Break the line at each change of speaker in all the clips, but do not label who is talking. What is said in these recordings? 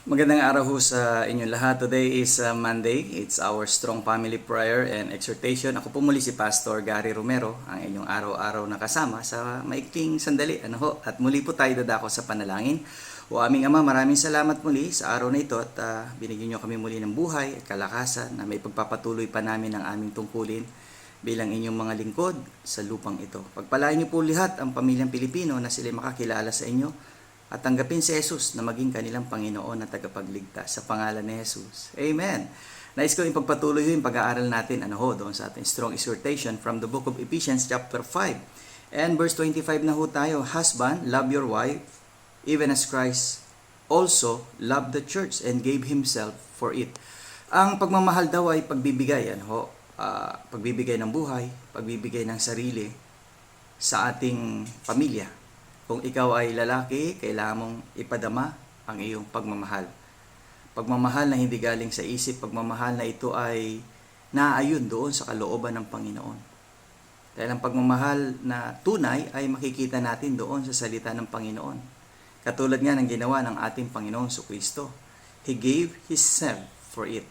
Magandang araw ho sa inyong lahat. Today is Monday. It's our strong family prayer and exhortation. Ako po muli si Pastor Gary Romero, ang inyong araw-araw na kasama sa maikling sandali. At muli po tayo dadako sa panalangin. O aming Ama, maraming salamat muli sa araw na ito at binigyan niyo kami muli ng buhay at kalakasan na may pagpapatuloy pa namin ang aming tungkulin bilang inyong mga lingkod sa lupang ito. Pagpalain niyo po lahat ang pamilyang Pilipino na sila makakilala sa inyo at tanggapin si Jesus na maging kanilang Panginoon at tagapagligtas sa pangalan ni Jesus. Amen. Nais ko ipagpatuloy yung pag-aaral natin doon sa ating strong exhortation from the book of Ephesians chapter 5 and verse 25 na ho tayo. Husband, love your wife even as Christ also loved the church and gave himself for it. Ang pagmamahal daw ay pagbibigay, pagbibigay ng buhay, pagbibigay ng sarili sa ating pamilya. Kung ikaw ay lalaki, kailangan mong ipadama ang iyong pagmamahal. Pagmamahal na hindi galing sa isip, pagmamahal na ito ay naaayon doon sa kalooban ng Panginoon. Dahil ang pagmamahal na tunay ay makikita natin doon sa salita ng Panginoon. Katulad nga ng ginawa ng ating Panginoon Jesucristo. He gave Himself for it.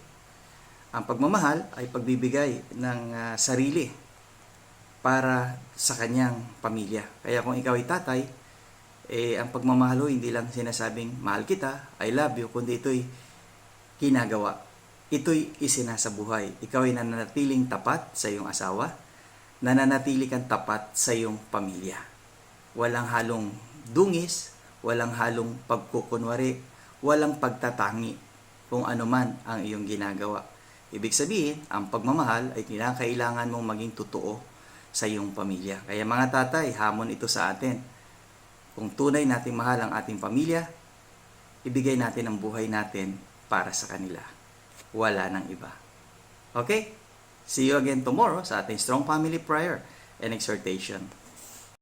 Ang pagmamahal ay pagbibigay ng sarili para sa kanyang pamilya. Kaya kung ikaw ay tatay, ang pagmamahal hindi lang sinasabing mahal kita, I love you, kundi ito'y ginagawa. Ito'y isinasabuhay. Ikaw ay nananatiling tapat sa iyong asawa, nananatili kang tapat sa iyong pamilya. Walang halong dungis, walang halong pagkukunwari, walang pagtatangi kung ano man ang iyong ginagawa. Ibig sabihin, ang pagmamahal ay kinakailangan mong maging totoo sa iyong pamilya. Kaya mga tatay, hamon ito sa atin. Kung tunay nating mahal ang ating pamilya, ibigay natin ang buhay natin para sa kanila. Wala nang iba. Okay? See you again tomorrow sa ating Strong Family Prayer and Exhortation.